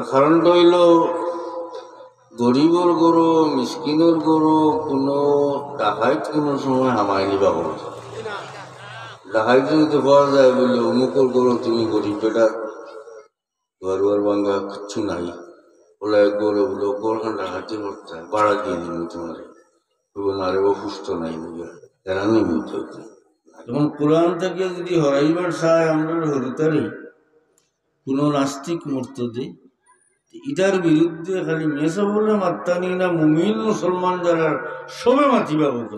কারণটা হইল গরিবর গরু মিসকিনের গরু কোনো ডাকাইত কোনো সময় হামাই নিবা গরু ডাকাইত যদি পাওয়া যায় বললে অমুকর গরু তুমি গরিব বেটা ঘর ঘর ভাঙ্গা কিচ্ছু নাই বলে গরু বলে গরখান ডাকাতি করতে বাড়া দিয়ে নিবি তোমার আরে অসুস্থ নাই এরা নিমিত হইতে তখন কোরআন থেকে যদি হরাইবার চায় আমরা হরিতারি কোনো নাস্তিক মূর্তি ইটার বিরুদ্ধে খালি মেসা বলে মাত্তানি না মুমিন মুসলমান যারা সবে মাতিবা বলতে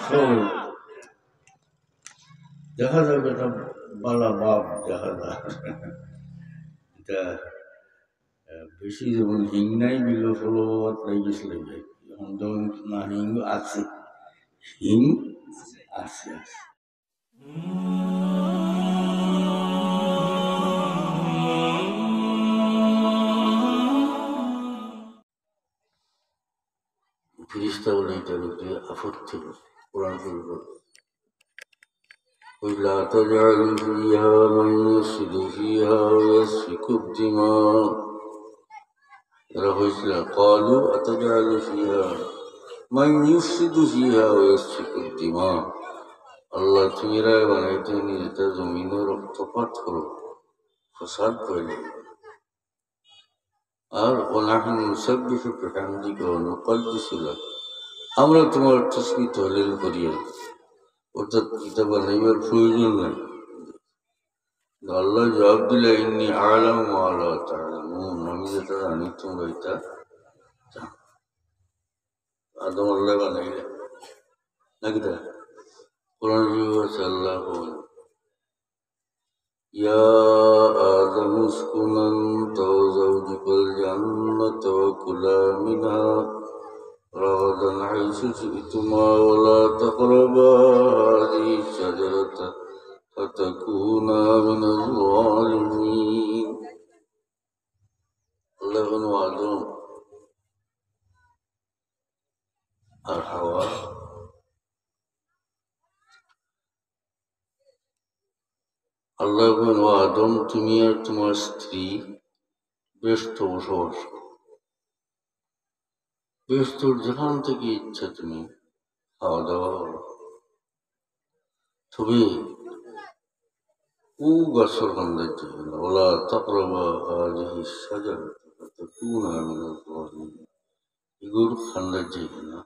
সবে দেখা যাবে এটা বালা বাপ দেখা যায় এটা বেশি যেমন হিং নাই বিল ফলবত লাগিয়েছিল এখন যেমন না হিং আছে হিং আছে আছে ফিরিস্তা বলে এটার উপরে আপত্তি কোরআন করবে لا تجعل فيها من يفسد فيها ويسفك الدماء قالوا أتجعل فيها من يفسد فيها ويسفك الدماء আল্লাহ তুমি রায় বানাইতে নিজেটা জমিনে রক্তপাত করো ফসাদ করলে আর ওনাহনু নুসাব্বিহু বিহামদিকা ওয়া নুকদ্দিসু লাক আমরা তোমার তাসবিহ তাহলিল করি অর্থাৎ কিতাব বানাইবার প্রয়োজন নাই আল্লাহ জবাব দিলে ইন্নী আ'লামু মা লা তা'লামুন আমি যেটা জানি তোমরা এটা জানো আদম আল্লাহ বানাইলে নাকি তা কোরআন শরীফে আছে আল্লাহ বলেন ইয়া আদম উসকুন আনতা ওয়া যাওজুকাল জান্নাতা ওয়া কুলা মিনহা রাগাদান হাইসু শি'তুমা ওয়া লা তাকরাবা হাযিহি শাজারাতা ফাতাকুনা মিনাল যালিমিন আল্লাহ বলেন আদম আর হাওয়া আল্লাহ বলেন ও আদম তুমি আর তোমার স্ত্রী ব্যস্ত বসবাস ব্যস্ত যেখান থেকে ইচ্ছা তুমি খাওয়া দাওয়া করো তবে ও গাছের কান্দার যাবে না ওলা তাকরাবা হাযিহি শাজারাতা ফাতাকুনা মিনাল যালিমিন এগুলোর কান্দার যাবে না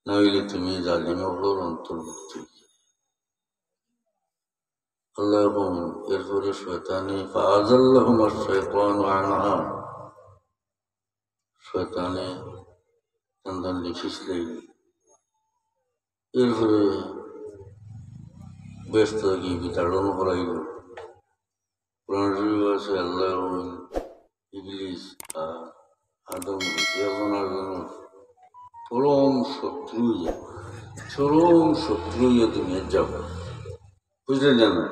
নইলে তুমি জালিমগুলোর অন্তর্ভুক্ত আল্লাহ বলেন এরপরে শয়তানি ফাআযাল্লাহুমা শাইতানু আনহা শয়তানে সন্তান লিখিসলে এরপরে ব্যস্ত কি বিতাড়ন করাইল কোরআন শরীফে আছে আল্লাহ বলেন ইবলিস আদম আপনার জন্য চরম শত্রু দুনিয়া যাব বুঝলেন জানো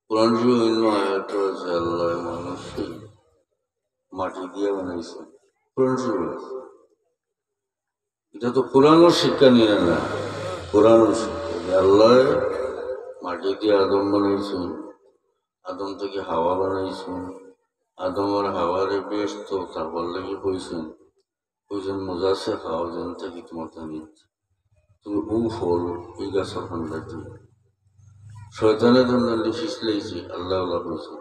কোরআন শরীফে অন্য আয়াত আছে আল্লাহ মানুষকে মাটি দিয়ে বানাইছে কোরআন শরীফে আছে এটা তো কোরআনের শিক্ষা নিয়ে না কোরআনের শিক্ষা আল্লাহ মাটি দিয়ে আদম বানাইছেন আদম থেকে হাওয়া বানাইছেন আদম আর হাওয়ারে ব্যস্ত তারপর লাগে কইছেন মজা সে খাওয়া যেন থেকে তোমার নিচ্ছে তুমি ও ফল এই গাছের খান্দা দিয়ে শয়তানের জন্য লিখিস লেগেছে আল্লাহ কইছে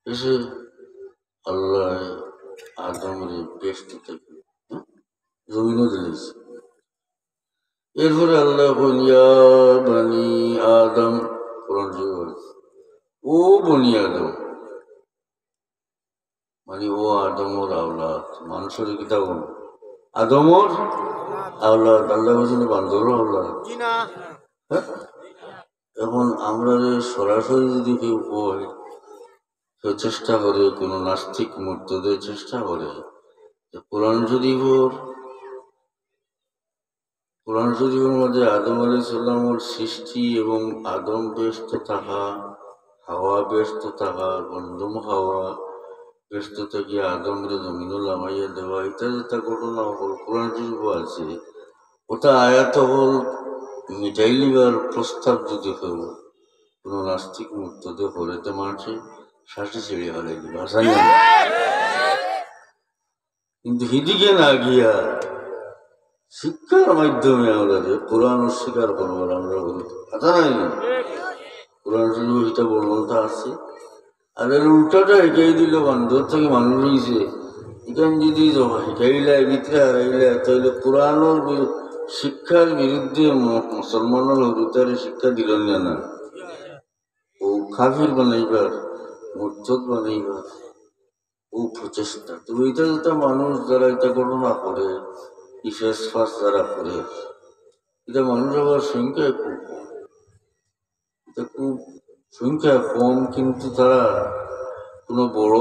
এসে আল্লাহ আদমের ব্যস্ত থেকে জমিনও দিয়েছে এরপরে আল্লাহ বলিয়া বানি আদম কোরআন ও বনি আদম মানে ও আদমর আওলাদ মানুষের কিতাব আদমর আওলাদ আল্লাহ বলছেন বান্দরও আওলাদ এখন আমরা সরাসরি যদি কেউ হয় কেউ চেষ্টা করে কোনো নাস্তিক মূর্তদের চেষ্টা করে কোরআন শরীফের মধ্যে আদম আলাইহিস সালামের সৃষ্টি এবং আদম ব্যস্ত থাকা হাওয়া ব্যস্ত থাকা গন্ধম হাওয়া ব্যস্ত থেকে আদমরে জমিনুল নামাইয়া দেওয়া এটা যেটা ঘটনা হল কোরআন শরীফে আছে ওটা আয়াত হল মিটাই লিবার প্রস্তাব যদি কেউ কোনো নাস্তিক মুক্তদের হলেতে মানছে শ্বাসে ছেড়ে হলাই দিবে আসান কিন্তু সেদিকে না গিয়া শিক্ষার মাধ্যমে আমরা যে কোরআন স্বীকার করবো আমরা বলি কথা নাই কোরআন শরীফ এটা বর্ণতা আছে আর এর উল্টাটা হেঁটাই দিল বান্ধব থেকে মানুষ হয়েছে এখান যদি হেঁটাইলে ভিতরে হারাইলে তাহলে কোরআনের শিক্ষার বিরুদ্ধে মুসলমানের হরুতারে শিক্ষা দিল না ও কাফির বানাইবার মুরতাদ বানাইবার ও প্রচেষ্টা তো এইটা যেটা মানুষ যারা এটা ঘটনা করে ইফেস ফাস যারা করে এটা মানুষ আবার সংখ্যায় খুব কম এটা খুব সংখ্যায় কম কিন্তু তারা কোনো বড়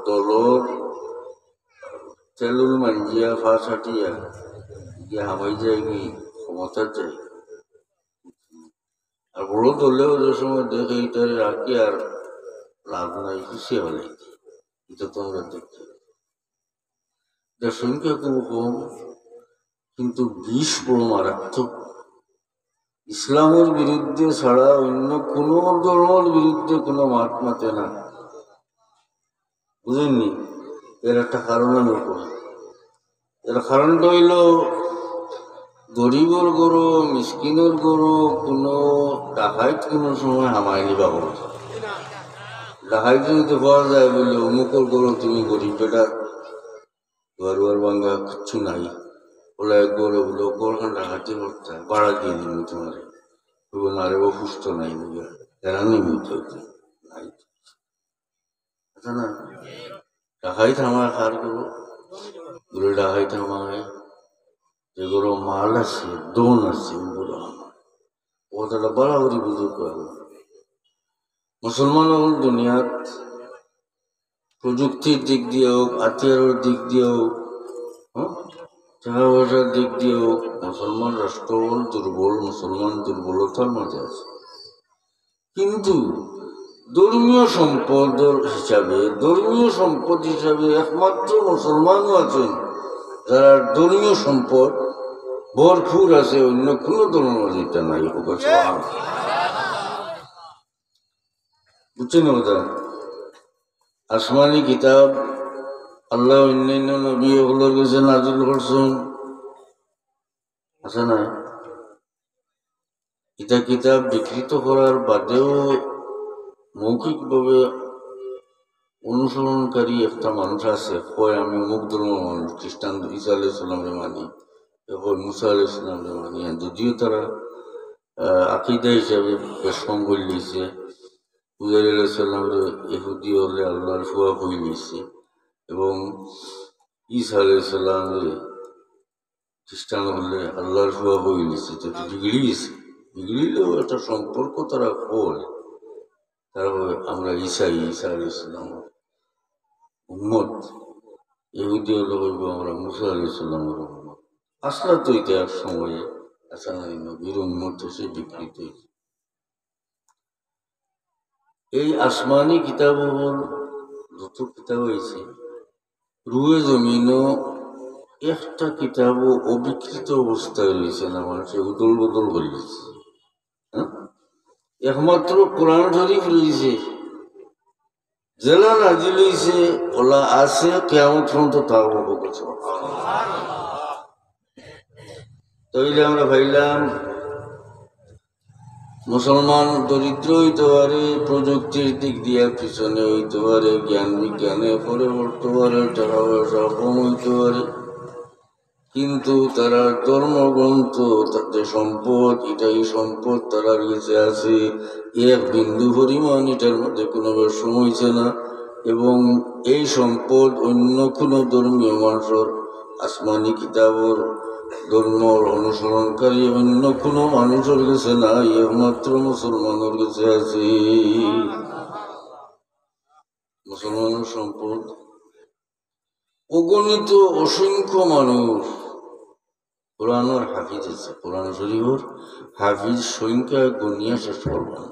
দলর তেলুল মাঞ্জিয়া ফাঁস হাটিয়া গিয়ে হামাই যায় কি ক্ষমতার যায় আর বড় দলেও যে সময় দেখে এটা রাখি আর লাভ নাই খুশি হলে এটা তো আমরা দেখতে এটার সংখ্যা খুব কম কিন্তু বিষ বড় মারাত্মক ইসলামের বিরুদ্ধে ছাড়া অন্য কোনো ধর্মের বিরুদ্ধে কোনো মাত মাতে না বুঝেননি এর একটা কারণ আমি করি এর কারণটা হইল গরিবর গরু মিসকিনের গরু কোনো ডাকাইত কোনো সময় হামাই নিবা করো ডাকাইত যদি পাওয়া যায় বললে অমুকর গরু তুমি গরিব বেটা ঘর ভাঙ্গা কিচ্ছু নাই বলে গরু বলে গরখান ডাকাতি করতে বাড়া দিয়ে দিবি তোমার বলবেন আরে ও সুস্থ নাই বুঝে এরা নিমিত হইতে নাই আচ্ছা না ডাকাইত আমার কার গরু বলে ডাকাইত আমায় যেগুলো মাল আছে দোন আছে ওগুলো আমার কথাটা বরাবরই বুঝে পারবো মুসলমান হল দুনিয়াত প্রযুক্তির দিক দিয়ে হোক হাতিয়ারের দিক দিয়ে হোক টাকা পয়সার দিক দিয়ে হোক মুসলমান রাষ্ট্র হল দুর্বল মুসলমান দুর্বলতার মাঝে আছে কিন্তু ধর্মীয় সম্পদ হিসাবে একমাত্র মুসলমানও আছেন যারা ধর্মীয় সম্পদ ভরপুর আছে অন্য কোনো ধর্মের মাঝে এটা নাই বুঝছেন ওটা আসমানি কিতাব আল্লাহ অন্যান্য নবী ওগুলোর কাছে নাজিল করছেন আছে না এটা কিতাব বিকৃত করার বাদেও মৌখিকভাবে অনুসরণকারী একটা মানুষ আছে কয় আমি অমুক ধর্মের মানুষ খ্রিস্টান ঈসা আলাইহিস সালামরে মানি কয় মুসা আলাইহিস সালামরে মানি যদিও তারা আকিদা হিসাবে বেশম করে লিয়েছে উজাইর আলাইহিস সালামরে ইহুদি হলে আল্লাহর ফুয়া হয়ে লিয়েছে এবং ঈসা আলাইহিস সালামরে খ্রিস্টান হলে আল্লাহর ফুয়া হয়ে লিয়েছে তো বিগড়িলেও একটা সম্পর্ক তারা কয় তারা আমরা ঈসা আলাইহিস সালাম উম্মত ইহুদি হলে বলব আমরা মুসা আলাইহিস সালামের উম্মত আসলে তো ইতিহাস সময়ে আসা নাই নবীর উম্মত এসে বিকৃত হয়েছে এই আসমানি কিতাব যত কিতাব হয়েছে রুয়ে জমিনও একটা কিতাবও অবিকৃত অবস্থায় রয়েছে না মানুষের উদল বদল করেছে একমাত্র কোরআন শরীফ রয়েছে জেলা নাজিল হয়েছে ওলা আছে কেমন পর্যন্ত তাও অবগত তাইলে আমরা ভাইলাম মুসলমান দরিদ্র হইতে পারে প্রযুক্তির দিক দিয়ে পিছনে হইতে পারে জ্ঞান বিজ্ঞানে পরে পড়তে পারে টাকা পয়সা কম হইতে পারে কিন্তু তারা ধর্মগ্রন্থ তাদের সম্পদ এটাই সম্পদ তারার কাছে আছে এক বিন্দু পরিমাণ এটার মধ্যে কোনো বেশম হয়েছে না এবং এই সম্পদ অন্য কোনো ধর্মীয় মানুষের আসমানি কিতাবর ধর্ম অনুসরণকারী অন্য কোনো মানুষের কাছে না একমাত্র মুসলমানের কাছে আছে মুসলমানের সম্পদ অগণিত অসংখ্য মানুষ কোরআনের হাফিজ আছে কোরআন শরীফের হাফিজ সংখ্যা গনিয়া শেষ করব না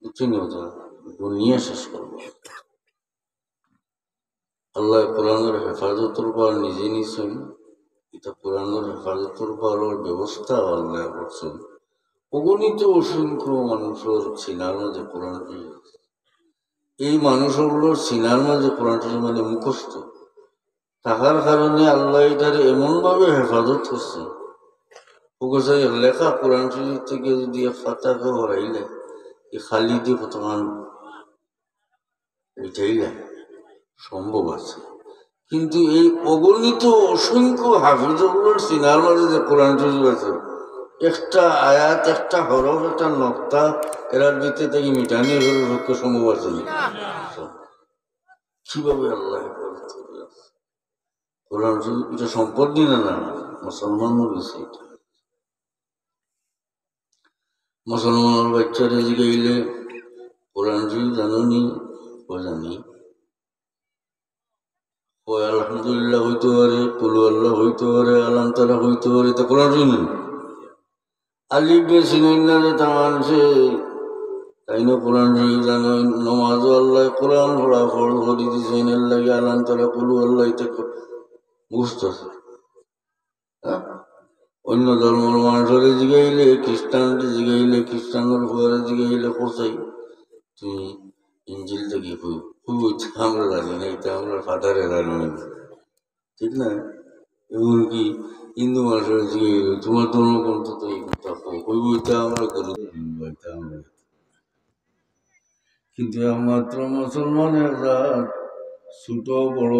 বুঝছেন গনিয়া শেষ করব আল্লাহ কোরআনের হেফাজতের পর নিজে নিছেন এটা কোরআনের হেফাজতের পর ব্যবস্থা আল্লাহ করছেন অগণিত অসংখ্য মানুষের সিনার মাঝে কোরআন শরীফ আছে। এই মানুষগুলোর সিনার মাঝে কোরআন শরীফ মানে মুখস্থ থাকার কারণে আল্লাহ এটারে এমনভাবে হেফাজত করছে। ওকে লেখা কোরআন শরীফ থেকে যদি ফাতাকে হরাইলে এই খালি দিয়ে কতক্ষণ এটাই না সম্ভব আছে। কিন্তু এই অগণিত অসংখ্য হাফিজগুলোর সিনার মাঝে যে কোরআন শরীফ আছে, একটা আয়াত, একটা হরফ, একটা নক্তা এরার ভিতরে থেকে মিটানি পক্ষে সম্ভব আছে না। কিভাবে আল্লাহ কোরআন শরীফ এটা সম্পদ দিনে না, মুসলমানও বেশি। এটা মুসলমানের বাচ্চারা জিগাইলে কোরআন শরীফ জানো নি? ও জানি। ওই আলহামদুলিল্লাহ হইতে পারে, কুলু আল্লাহ হইতে পারে, আলাম তারা হইতে পারে, তা কোরআন শরীফ নেই। আলিফ বে চিনেন না যে তা মানছে তাই না কোরআন শরীফ জানো। নমাজ আল্লাহ কোরআন পড়া ফল হরি দিছেন এর লাগে আলাম তারা কুলু আল্লাহ এটা বুঝতেছে। অন্য ধর্মের মানুষের জিগাইলে, খ্রিস্টানকে জিগাইলে, খ্রিস্টানের ঘরে জিগাইলে কোথায় তুমি ইঞ্জিল থেকে আমরা জানি না, এটা আমরা ফাদারে জানি না, ঠিক না? এমনকি হিন্দু মানুষের জিগাইলে তোমার ধর্মগ্রন্থ তো এই কথা কইব, এটা আমরা গরু এটা আমরা। কিন্তু একমাত্র মুসলমানের জাত ছোট বড়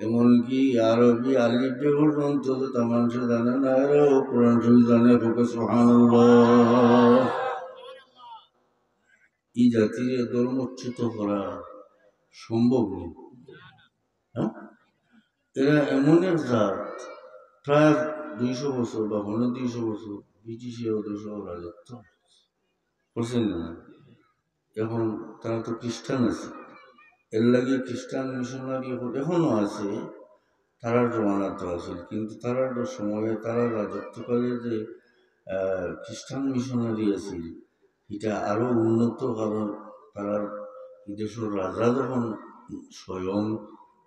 এমনকি আরবি আলিফ বে পর্যন্ত তা মানুষ জানে না, এরাও কোরআন শরীফ জানে। সুবহানাল্লাহ। এই জাতির ধর্মচ্যুত করা সম্ভব নেই। হ্যাঁ, এরা এমন এক জাত, প্রায় 200 বছর বা 200 বছর ব্রিটিশের দেশে রাজত্ব করছেন না। এখন তারা তো খ্রিস্টান আছে, এর লাগে খ্রিস্টান মিশনারি এখনো আছে, তারার জমানা তো আছে। কিন্তু তারার সময়ে তারা রাজত্বকালে যে খ্রিস্টান মিশনারি আছে এটা আরো উন্নত, কারণ তারার দেশের রাজা যখন স্বয়ং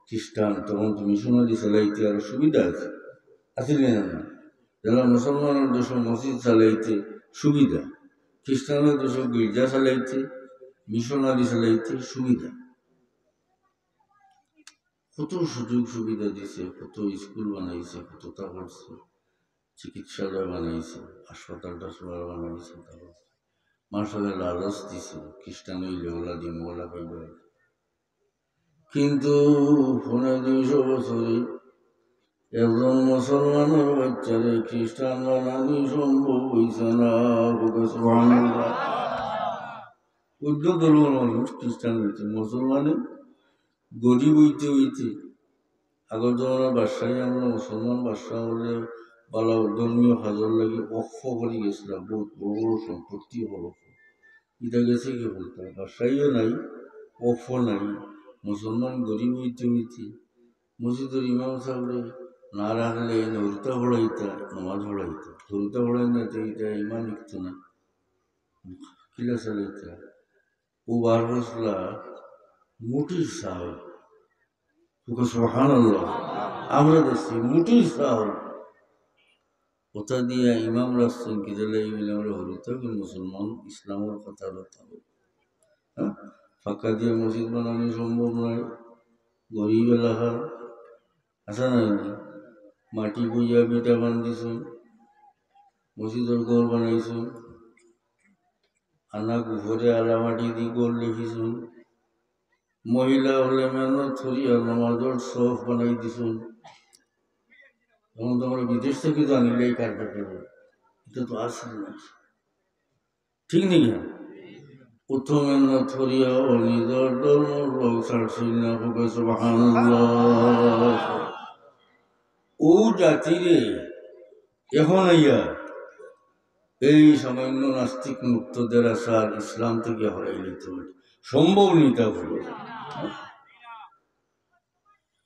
খ্রিস্টান তখন তো মিশনারি চালাইতে আরো সুবিধা আছে, আছে না? যারা মুসলমানের দেশের মসজিদ চালাইতে সুবিধা, খ্রিস্টানের দেশের গির্জা চালাইতে, মিশনারি চালাইতে সুবিধা। কত সুযোগ সুবিধা দিছে, কত স্কুল বানাইছে, কত তা করছে, চিকিৎসালয় বানাইছে, হাসপাতাল টাসপাতাল বানাইছে, মানুষের লালচ দিছে খ্রিস্টান হইলে ওলা দিন ওলা পাইবে। কিন্তু 200 বছরে একজন মুসলমানের বাচ্চারে খ্রিস্টান বানানি সম্ভব হইছে না। উদ্ধ ধর্মের মানুষ খ্রিস্টান হইতে, মুসলমানে গরিব হইতে হইতে আগর জমানার বাদশাহী আমরা মুসলমান বাদশাহ হলে বালা ধর্মীয় কাজের লাগে অক্ষ করে গেছিলাম, বহুত বড় বড় সম্পত্তি হল। এটা গেছে কি বলতে বাদশাহীও নাই, অক্ষ নাই, মুসলমান গরিব হইতে হইতে মসজিদের ইমাম সাহেবরে না রাখলে হরিতা পড়াইতা, নমাজ পড়াইতা, হরিতা পড়াই না তো এটা ইমান লিখত না, কিলা চালাইতা। ও বার বসলা মুটির সাহেব, সুবহানাল্লাহ, আমরা দেখছি মুটির সাহেব কথা দিয়া ইমাম রাখছেন কি দিলে আমরা হরিতা মুসলমান ইসলামের কথা বলতে। হ্যাঁ, ফাঁকা দিয়ে মসজিদ বানানো সম্ভব নয়, গরিব এলাকা আসা নাই, মাটি বইয়া বিটা বান্ধিছ, মসজিদের ঘর বানাইছ, আনা গুফরে আলা মাটি দি গোল লিখিছ, মহিলা হলে মেহনত থরিয়া নামাজের সফ বানাই দিছ। তখন তো আমরা বিদেশ থেকে জানিলে এই কার্যক্রম এটা তো আসল না, ঠিক নেই? প্রথম মেহনত থরিয়া ও নিজের ধর্ম লোক ছাড়ছি না। সুবহানাল্লাহ। ও জাতিরে এখন আইয়া এই সামান্য নাস্তিক মুক্তদের আসার ইসলাম থেকে হরাই নিতে হবে, সম্ভব নিতে হবে।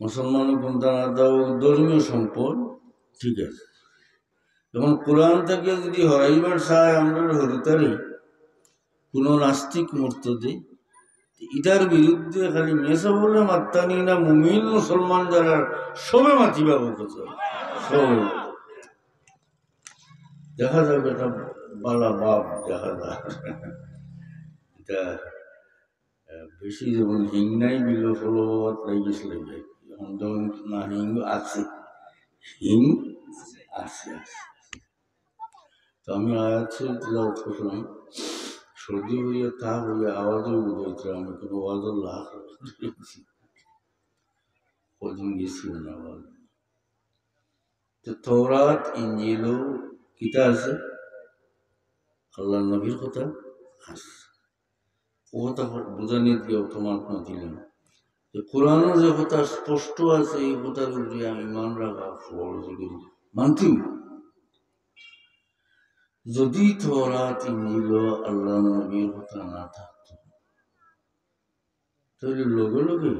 মুসলমান ধর্মীয় সম্পদ ঠিক আছে, যেমন কোরআন থেকে যদি হরাইবার চায় আমরা হরিতারি কোনো নাস্তিক মুর্তদে, এটার বিরুদ্ধে খালি মেসা বলে মাত্তানি না, মুমিন মুসলমান যারা সবে মাতিবা বলতে সবে দেখা যাবে। এটা বালা বাপ দেখা যায় এটা বেশি যেমন হিং নাই বিলো ফলবাদ লাগিয়েছিল এখন যেমন না হিং আছে হিং আছে আছে তো আমি আয়াত তিলাওয়াত করলাম সর্দি হইয়া তা হইয়া আওয়াজও বুঝাইছে আমি কোনো আওয়াজও লাখ কদিন গেছি না আওয়াজ তো তওরাত ইনজিল কিতা আছে আল্লাহ নবীর কথা আছে ও কথা বোঝানি দিয়ে তোমার না দিলেন যে কোরআনের যে কথা স্পষ্ট আছে এই কথার উপরে আমি মান রাখা মানতি যদি তওরাত ইনজিল আল্লাহ নবীর কথা না থাকতো তাহলে লগে লগে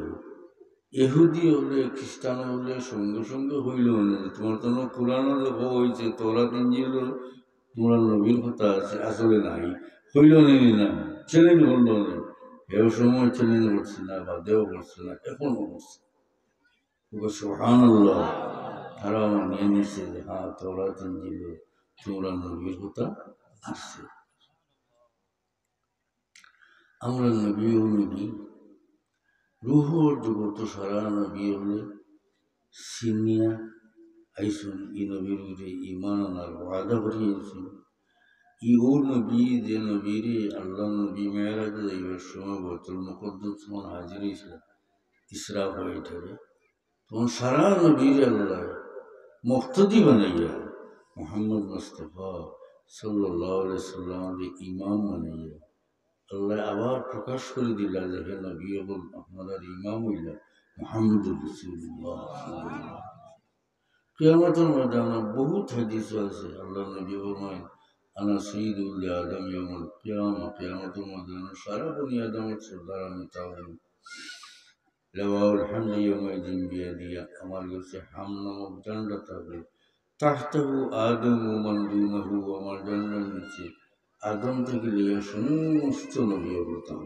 ইহুদি হলে খ্রিস্টান হলে সঙ্গে সঙ্গে হইল না তোমার তো কোরআনও লেখা হয়েছে তওরাত ইনজিল তোমার নবীর কথা আছে আসলে নাই হইল নেই না চ্যালেঞ্জ হল না এও সময় চ্যালেঞ্জ করছে না বা দেও করছে না এখনো করছে সুবহানাল্লাহ তারা আমার নিয়ে নিচ্ছে যে হ্যাঁ তওরাত ইনজিল তোমরা নবীর কথা আসছে আমরা নবী ও নবী রুহর জগত সারা নবী হলে সিনিয়া আইসুন ই নবীর উঠে ইমান আনার ওয়াদা করিয়েছেন ই ও নবী যে নবীরে আল্লাহ নবী মেয়েরাজে যাইবার সময় বৈতুল মুকদ্দাস যখন হাজির হয়েছিল ইসরা হয়ে থাকে তখন সারা নবীর আল্লাহ মুক্তদি বানাইয়া মোহাম্মদ মুস্তফা সাল্লাল্লাহু আলাইহি সাল্লামের ইমাম বানাইয়া আল্লাহ আবার প্রকাশ করে দিলা যে হে নবী এবং আপনার ইমাম হইলা মুহাম্মদুর রাসূলুল্লাহ সাল্লাল্লাহু কিয়ামতের ময়দানে বহুত হাদিস আছে আল্লাহ নবী ফরমায় আনা সাইয়্যিদুল আদম ইয়াউমুল কিয়ামা কিয়ামতের ময়দানে সারা বনি আদমের সরদার আমি তাও লাওয়াউল হামদ ইয়াউমাইদিন বিয়াদিয়া আমার কাছে হাম নামক ডান্ডা থাকবে তাহতাহু আদম ও মান দুনাহু আমার ডান্ডার নিচে আদম থেকে লিয়ে সমস্ত নবী অবতার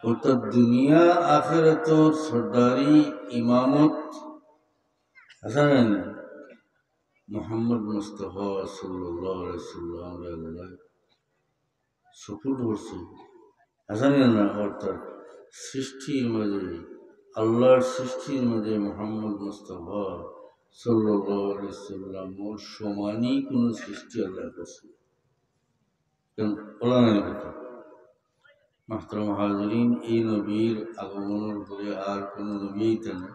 অর্থাৎ দুনিয়া আখিরাত সরদারি ইমামত হাসান মোহাম্মদ মুস্তফা সাল্লাল্লাহু আলাইহি সাল্লাম আল্লাহ সফল করছে হাসান না অর্থাৎ সৃষ্টির মাঝে আল্লাহর সৃষ্টির মাঝে মোহাম্মদ মুস্তফা সাল্লাল্লাহু আলাইহি সাল্লাম ওর সমানই কোনো সৃষ্টি আল্লাহ করছে মাহতারাম হাজরিন এই নবীর আগমনের পরে আর কোনো নবী আইতে না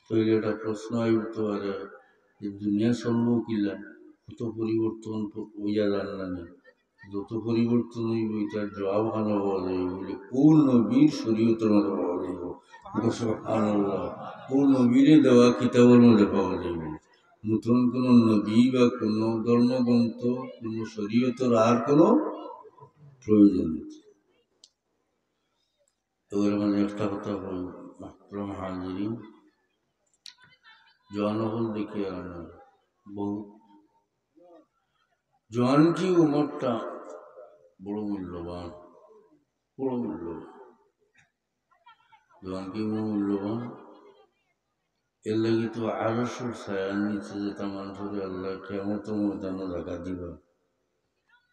তৈরি একটা প্রশ্ন উঠতে পারে যে দুনিয়া চলবো কিলা কত পরিবর্তন হইয়া জানলানি যত পরিবর্তন হইব এটার জবাব খানা পাওয়া যাইব বলে কোন নবীর শরীয়তের মধ্যে পাওয়া যাইব সুবহানাল্লাহ কোন নবীরে দেওয়া কিতাবের মধ্যে পাওয়া যাইব নতুন কোন নবী বা কোন ধর্মগ্রন্থ কোন শরীয়তের আর কোনো প্রয়োজন নেই এবারে মানে একটা কথা বল মাহতারাম হাজিরিন জওয়ানহল দেখি আর বহু জওয়ান কি উমরটা বড় মূল্যবান বড় মূল্যবান জওয়ান কি মূল্যবান এর লাগে তো আরশের ছায়ার নিচে যেটা মানুষের আল্লাহ কিয়ামতের ময়দানে জায়গা দিবা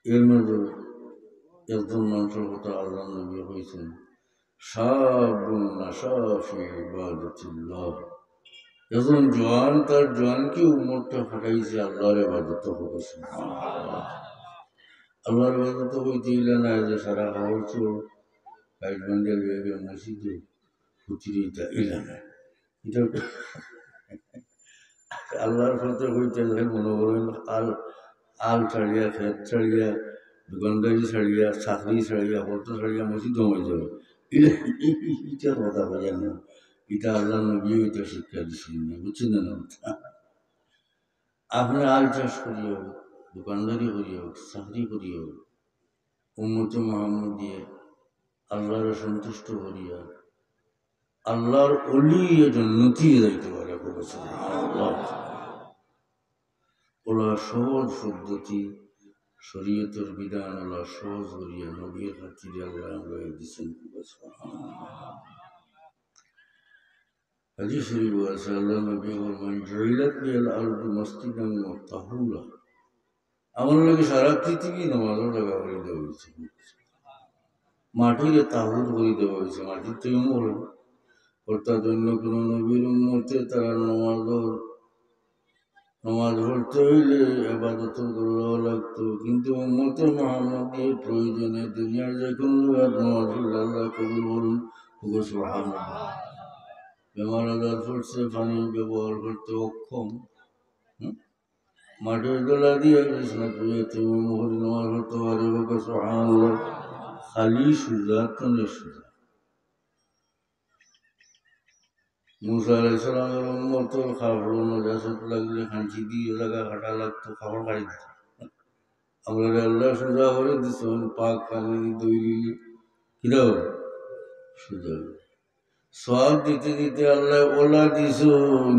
এর মধ্যে একজন মানুষের কথা আল্লাহ নবী হয়েছেন শাবুন নাশা ফি ইবাদাতিল্লাহ যখন জওয়ান তার জওয়ানকে উমরটা ফাটাইছে আল্লাহর ইবাদত করেছে আল্লাহর ইবাদত হইতে ইলে না যে সারা খাওয়ার চোর গাইড বান্ডেল হয়ে মসজিদে ফুচিরিটা ইলে না এটা আল্লাহর সাথে হইতে মনে করেন আল ছাড়িয়া খেত ছাড়িয়া দোকানদারি ছাড়িয়া চাকরি ছাড়িয়া হতো ছাড়িয়া মসজিদ জমাই যাবে এটা কথা বোঝা না এটা আল্লাহ নবী এটা শিক্ষা দিচ্ছেন না বুঝছেন না আপনি আল চাষ করিয়া হোক দোকানদারি করিয়া হোক চাকরি করিয়া হোক উম্মতে মোহাম্মদ দিয়ে আল্লাহর সন্তুষ্ট করিয়া আল্লাহর অলি জন্নতি যাইতে পারে ওলা সহজ পদ্ধতি শরীয়তের বিধান ওলা সহজ করিয়া নবীর খাতিরে আল্লাহ আমরা দিচ্ছেন হাদিস শরীফ আছে আল্লাহ নবী ফরমান জুইলাত লিয়াল আরদু মাসজিদান ওয়া তাহুরা আমার লাগে সারা পৃথিবী নামাজও টাকা করে দেওয়া হয়েছে, মাটিরে তাহুর করে দেওয়া হয়েছে, মাটির থেকে মরে। অর্থাৎ অন্য কোনো নবীর উম্মতে তারা নামাজ পড়তে হইলে আবাদত করা লাগতো, কিন্তু উম্মতে মুহাম্মাদের প্রয়োজনে দুনিয়ার যে কোনো নামাজ পড়লে আল্লাহ কবুল বলুন। সুবহানাল্লাহ। বেমার আজার পড়ছে, পানি ব্যবহার করতে অক্ষম, মাটির দোলা দিয়ে বিছনা তুলে তুমি মুহুরি নামাজ পড়তে পারে, সুবহানাল্লাহ। খালি সুজা তনে সুজা। মুসা আলাইহিস সালামের উম্মতের কাপড় নাজাসত লাগলে খাঁচি দিয়ে জায়গা কাটা লাগতো, কাপড় কাটি দিত। আমরা আল্লাহ সোজা করে দিচ্ছেন, পাক পানি দৈরি কিরাও সোজা। সব দিতে দিতে আল্লাহ ওলা দিছুন।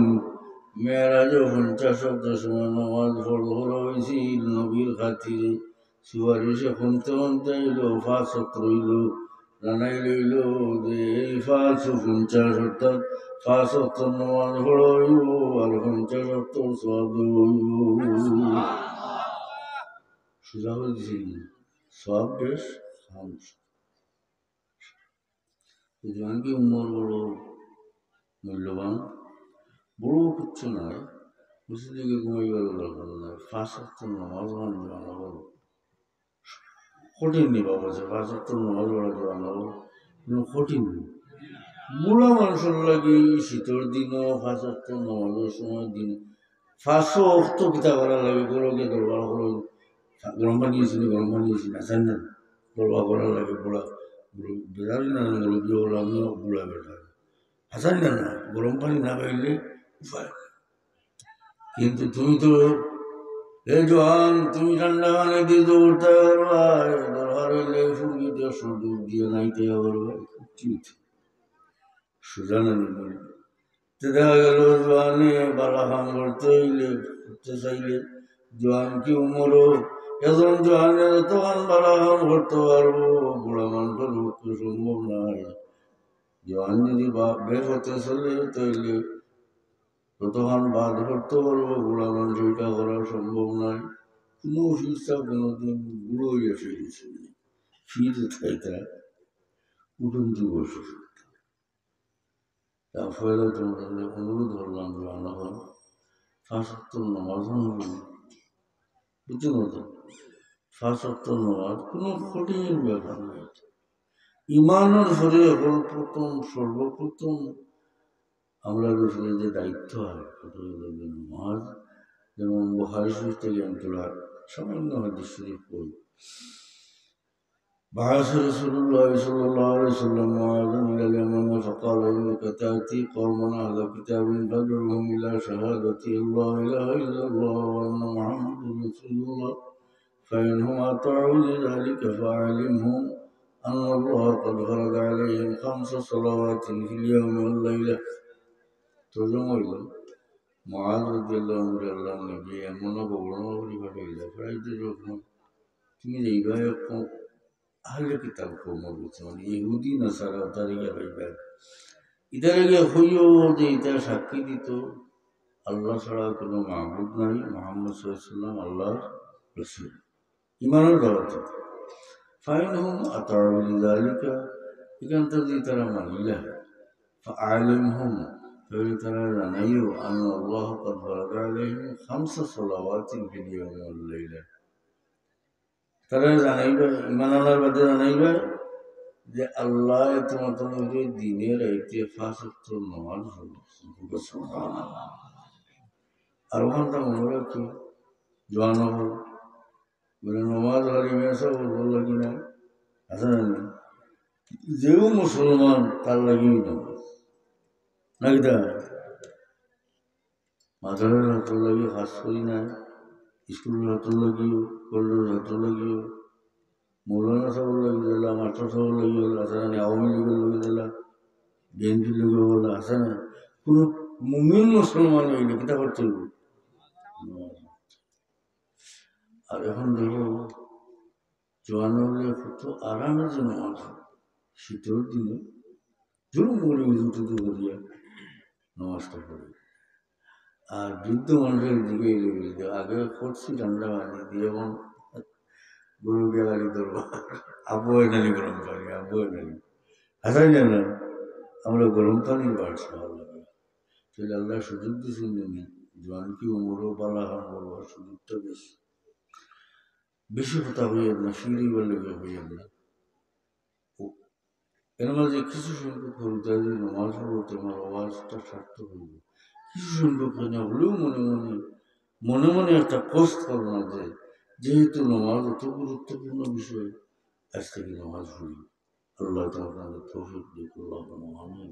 মেয়েরাজও 50 সময় নামাজ পড়া হয়েছিল নবীর খাতিরে, সুপারিশে শুনতে শুনতে এলো 5 রইল, জানাই লইল যে এই 50 অর্থাৎ 5 নামাজ পড়া হইব আর 50 সব হইব। সোজা করে দিছিল সব বেশ খামস। কি উমর বড় মূল্যবান, বড় কিচ্ছু নাই, বুঝতে দিকে ঘুমাইবার দরকার নাই। 5 নামাজ বানাবো কঠিন নি বাবা, 5 নামাজ পড়াতে বানাবো কঠিন নি। বুড়া মানুষের লাগে শীতের দিনও 5 নামাজের সময় দিন 500 অর্থ কিতা করা লাগে, গরমকে দরবার করো, গরম পানি এসেছিল, গরম পানি এসেছিল আছেন না, দরবার করা লাগে। বুড়া বেড়ালি না মুরব্বী হলো, আমিও বুড়া বেড়া হাসান না, গরম পানি না পাইলে উপায়। কিন্তু তুমি তো এই জোয়ান, তুমি ঠান্ডা পানি দিয়ে দৌড়তে পারবা, দরকার হইলে ফুরকি দিয়ে সুদূর দিয়ে নাইতে পারবা, সোজা না দেখা গেল জোয়ানে বালা কাম করতে হইলে করতে চাইলে জোয়ান কি উমরও এখন জোয়ানের তখন বালা কাম করতে পারবো, বুড়া মানুষের পক্ষে সম্ভব নয়। জোয়ান যদি বের হতে চলে তাইলে ততক্ষণ বাদ করতে পারবো, বুড়া মানুষ এটা করা সম্ভব নয়। কোনো অসুবিধা কোনোদিন বুড়ো হয়ে ফিরেছে, ফিরে থাইতা উঠন্তি বসে। তারপরে তোমাদের অনুরোধ করলাম যে আল্লাহ 5 নামাজ বুঝতে মতো 5 নামাজ কোনো কঠিন ব্যাপার নয়। ইমানের ঘরে হল প্রথম সর্বপ্রথম আমরা রসুলের যে দায়িত্ব হয় নামাজ, যেমন বুখারী শরীফ থেকে আমি তোলা সামান্য হাদিস শরীফ পড়ি। بعث رسول الله صلى الله عليه وسلم معاذا إلى اليمن فقال إنك تأتي قوما أهل كتاب فادعوهم إلى شهادة الله إله إلا الله وأن محمد رسول الله فإنهم أطاعوا لذلك فأعلمهم أن الله قد فرض عليهم 5 صلوات في اليوم والليلة. ترجمة إلى معاذ رضي الله عنه نبي أمنا بورنا ولفت إلى فرائد الرحمة تمي إباية আহলে কিতাব কওম বলছে, মানে ইহুদি নাসারা তারিয়া পাইবা ইদার আগে হইও যে এটা সাক্ষী দিত আল্লাহ ছাড়া কোনো মাহবুদ নাই, মুহাম্মদ সাল্লাল্লাহু আলাইহি ওয়াসাল্লাম আল্লাহর রাসূল, ঈমানের দাওয়াত। ফাইনহুম আতাউ লিযালিকা, এখান থেকে তারা মানিলা। ফাআলিমহুম, তাহলে তারা জানাইও আন্না আল্লাহ ক্বাদ ফারাদা আলাইহিম 5 সালাওয়াতিন ফিল ইয়াওমি ওয়াল লাইলা। তারা জানাইবে, ইমান আনার বাদে জানাইবে যে আল্লাহ তোমাদের দিনে রাইতে 5 নামাজ পড়েছে। আর ওখানটা মনে রাখি জোয়ান হল বলে নমাজ হারিমে সব বললো কিনা আছে না, যেও মুসলমান তার লাগেই নামাজ নাকি তা মাথার হাতের লাগিয়ে কাজ করি না, স্কুলের হাতের লাগিও, কলেজের হাতের লাগিও, মৌলানা সাহেবের লাগিয়ে দিলাম, মাস্টার সাহেবের লাগিয়ে হল আছে না, আওয়ামী লীগের লাগিয়ে দিলাম, বিএনপির লোকে বলে আছে না, কোনো মুমিন মুসলমান হইলে কিতা করতে হইব। আর এখন দেখো জোয়ান হলে কত আরামের জন্য নামাজ, শীতের দিনে জরুর মরে উজু টুজু করিয়া নামাজটা পড়ে। আর বৃদ্ধ মানুষের দিকে আগে করছি ঠান্ডা পানি দিয়ে এবং গরুকে গাড়ি ধরবো আবু এনানি গরম পানি আবু এনানি হাসাই জান আমরা গরম পানির বাড়ছি ভালো লাগে তাহলে আল্লাহ সুযোগ দিয়েছেন নি জোয়ান কি উমরও পালা খান করবার সুযোগটা বেশি বেশি কথা হইয়েন না সিঁড়ি বলে হইয়েন না এর মাঝে কিছু সংখ্যক হরিদার নমাজ পড়বো তোমার আওয়াজটা সার্থক হইব কিছু সংখ্যক না হলেও মনে মনে মনে মনে একটা কষ্ট করো না যে যেহেতু নমাজ অত গুরুত্বপূর্ণ বিষয় আজ থেকে নমাজ পড়ি আল্লাহ তোমাদের তৌফিক দিক আল্লাহুম্মা আমিন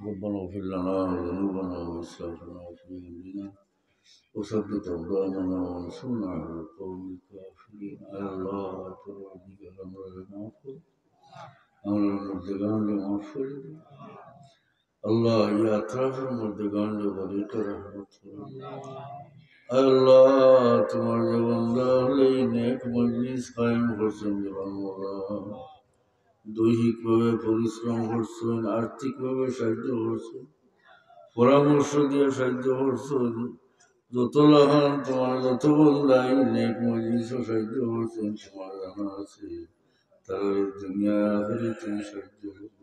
ربنا اغفر لنا ذنوبنا وإسرافنا في أمرنا وثبت أقدامنا وانصرنا على القوم الكافرين يا الله ترضيك الأمر المغفور أمر المرتقان لمغفر الله يا أطراف المرتقان لغريق رحمة الله تمہارے بندہ لئی نیک مجلس قائم করছেন আল্লাহ দৈহিকভাবে পরিশ্রম করছেন আর্থিকভাবে সাহায্য করছেন পরামর্শ দিয়ে সাহায্য করছেন যত লাগান তোমার যত বন্ধাই নেক মজলিসও সাহায্য করছেন তোমার জানা আছে তার দুনিয়া আখেরে তুমি সাহায্য করবে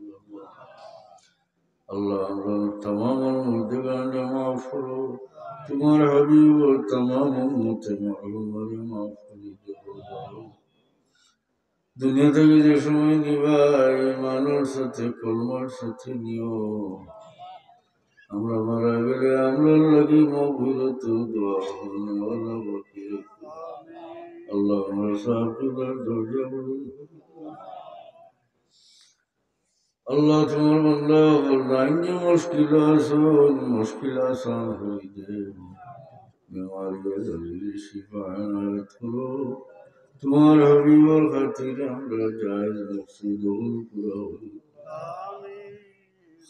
আল্লাহ আমরা तमाम মধ্যে গানে মাফ করো তোমার হাবিব ও तमाम উম্মতে মুহাম্মদে মাফ করে দাও দুনিয়া থেকে যে সময় নিবাই মানুষ সাথে কলমার সাথে নিও আমরা মারা গেলে আমরা লাগি মগফিরাত দোয়া করনেওয়ালা বাকি রেখো আল্লাহ আমরা সাহায্যের দরজা বলে আল্লাহ তোমার বান্দা বললাম যে মুশকিল আসান হয়ে দে बीमारी जल्दी शिफा इनायत करो तुम्हारे हबीब और खातिर हमरा जायज मकसूद पूरा हो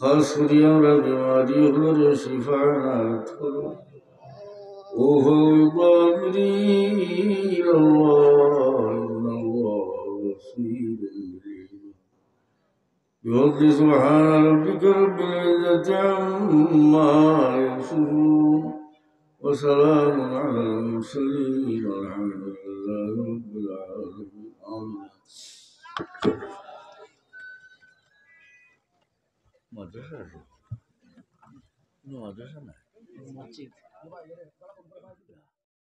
खास करी हमरा बीमारी हमारे शिफा इनायत करो ओहो बाबरी अल्लाह इन्नल्लाह बसीर बिफضل سبحان ربك رب العزة عما يصفون وسلام على المرسلين والحمد لله رب العالمين آمين مدرسة مدرسة